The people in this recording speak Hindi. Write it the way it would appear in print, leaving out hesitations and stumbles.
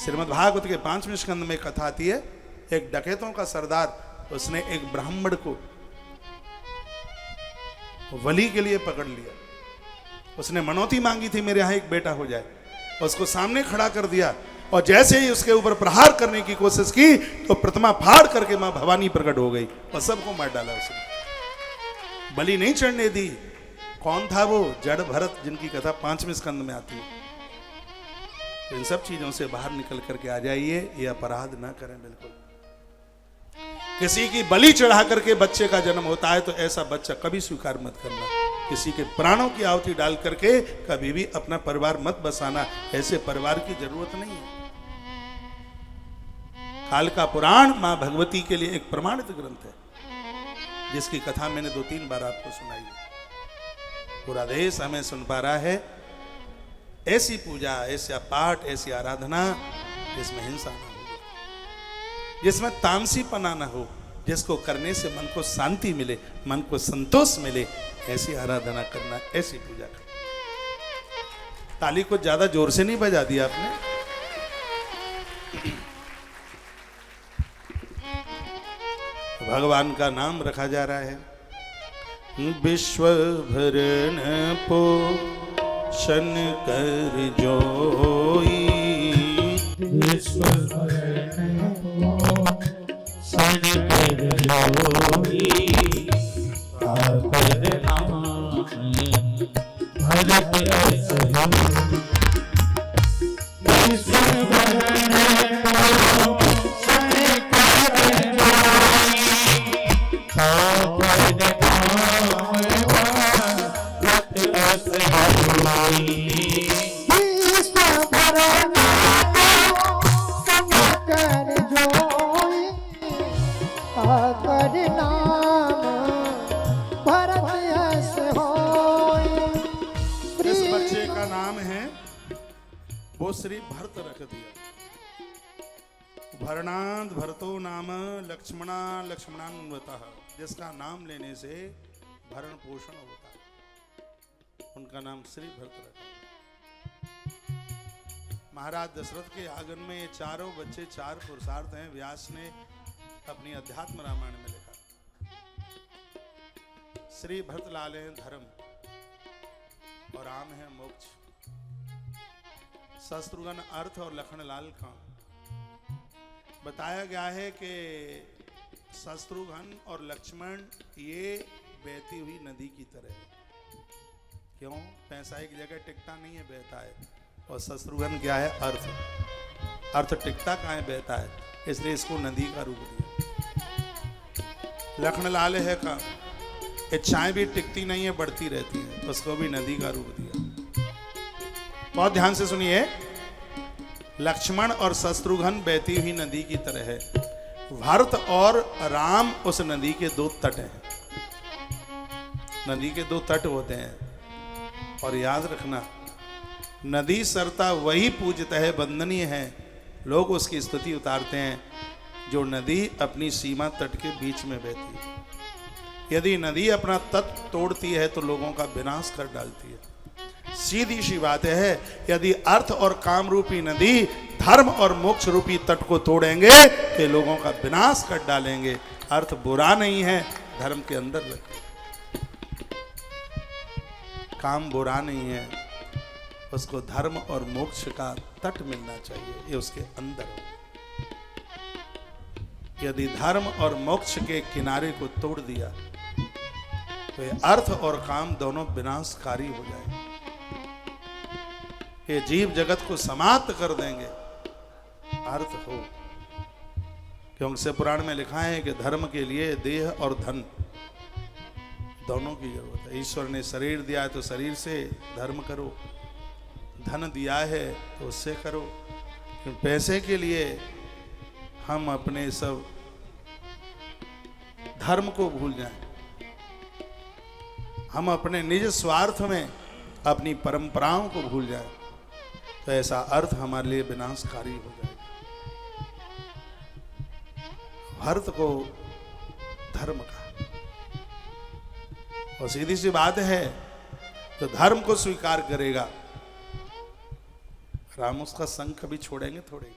श्रीमद् भागवत के 5वें स्कंद में कथा आती है, एक डकैतों का सरदार उसने एक ब्राह्मण को वली के लिए पकड़ लिया। उसने मनौती मांगी थी मेरे यहां एक बेटा हो जाए, उसको सामने खड़ा कर दिया और जैसे ही उसके ऊपर प्रहार करने की कोशिश की तो प्रतिमा फाड़ करके मां भवानी प्रकट हो गई और सबको मार डाला उसने, बलि नहीं चढ़ने दी। कौन था वो? जड़ भरत, जिनकी कथा 5वें स्कंद में आती है। तो इन सब चीजों से बाहर निकल करके आ जाइए, ये अपराध ना करें बिल्कुल। किसी की बलि चढ़ा करके बच्चे का जन्म होता है तो ऐसा बच्चा कभी स्वीकार मत करना। किसी के प्राणों की आहुति डाल करके कभी भी अपना परिवार मत बसाना, ऐसे परिवार की जरूरत नहीं है। काल का पुराण मां भगवती के लिए एक प्रमाणित ग्रंथ है, जिसकी कथा मैंने 2-3 बार आपको सुनाई है। पूरा देश हमें सुन पा रहा है। ऐसी पूजा, ऐसा पाठ, ऐसी आराधना जिसमें हिंसा ना हो, जिसमें तामसीपना ना हो, जिसको करने से मन को शांति मिले, मन को संतोष मिले, ऐसी आराधना करना, ऐसी पूजा करना। ताली को ज्यादा जोर से नहीं बजा दिया आपने। भगवान का नाम रखा जा रहा है। विश्व भरण पोषण कर जोई, विश्व भरण पोषण कर जोई, तापर नाम भरत अस होई। विश्व भरण पोषण कर जोई, तापर वो श्री भरत रख दिया। भरणाद भरतो नाम लक्ष्मणा लक्ष्मणान्वतः, जिसका नाम लेने से भरण पोषण होता है, उनका नाम श्री भरत रखा। महाराज दशरथ के आंगन में ये चारों बच्चे 4 पुरुषार्थ हैं। व्यास ने अपनी अध्यात्म रामायण में लिखा। श्री भरत लाल हैं धर्म और राम है मोक्ष, शत्रुघ्न अर्थ और लखन लाल काम। बताया गया है कि शत्रुघ्न और लक्ष्मण ये बहती हुई नदी की तरह है। क्यों? पैसा एक जगह टिकता नहीं है, बहता है। और शत्रुघ्न क्या है? अर्थ। अर्थ टिकता कहाँ है? बहता है। इसलिए इसको नदी का रूप दिया। लखन लाल है का इच्छाएं भी टिकती नहीं है, बढ़ती रहती है, उसको भी नदी का रूप दिया। बहुत ध्यान से सुनिए। लक्ष्मण और शत्रुघ्न बहती हुई नदी की तरह है। भरत और राम उस नदी के 2 तट हैं। नदी के 2 तट होते हैं। और याद रखना, नदी सरता वही पूजता है, वंदनीय है। लोग उसकी स्तुति उतारते हैं जो नदी अपनी सीमा तट के बीच में बहती है। यदि नदी अपना तट तोड़ती है तो लोगों का विनाश कर डालती है। सीधी सी बात है, यदि अर्थ और काम रूपी नदी धर्म और मोक्ष रूपी तट को तोड़ेंगे तो लोगों का विनाश कर डालेंगे। अर्थ बुरा नहीं है, धर्म के अंदर रखें। काम बुरा नहीं है, उसको धर्म और मोक्ष का तट मिलना चाहिए, ये उसके अंदर हो। यदि धर्म और मोक्ष के किनारे को तोड़ दिया तो ये अर्थ और काम दोनों विनाशकारी हो जाएंगे। ये जीव जगत को समाप्त कर देंगे। अर्थ हो, क्योंकि से पुराण में लिखा है कि धर्म के लिए देह और धन दोनों की जरूरत है। ईश्वर ने शरीर दिया है तो शरीर से धर्म करो, धन दिया है तो उससे करो। पैसे के लिए हम अपने सब धर्म को भूल जाएं, हम अपने निज स्वार्थ में अपनी परंपराओं को भूल जाएं, तो ऐसा अर्थ हमारे लिए विनाशकारी हो जाएगा। अर्थ को धर्म का, और सीधी सी बात है, तो धर्म को स्वीकार करेगा, राम उसका संग कभी छोड़ेंगे थोड़े।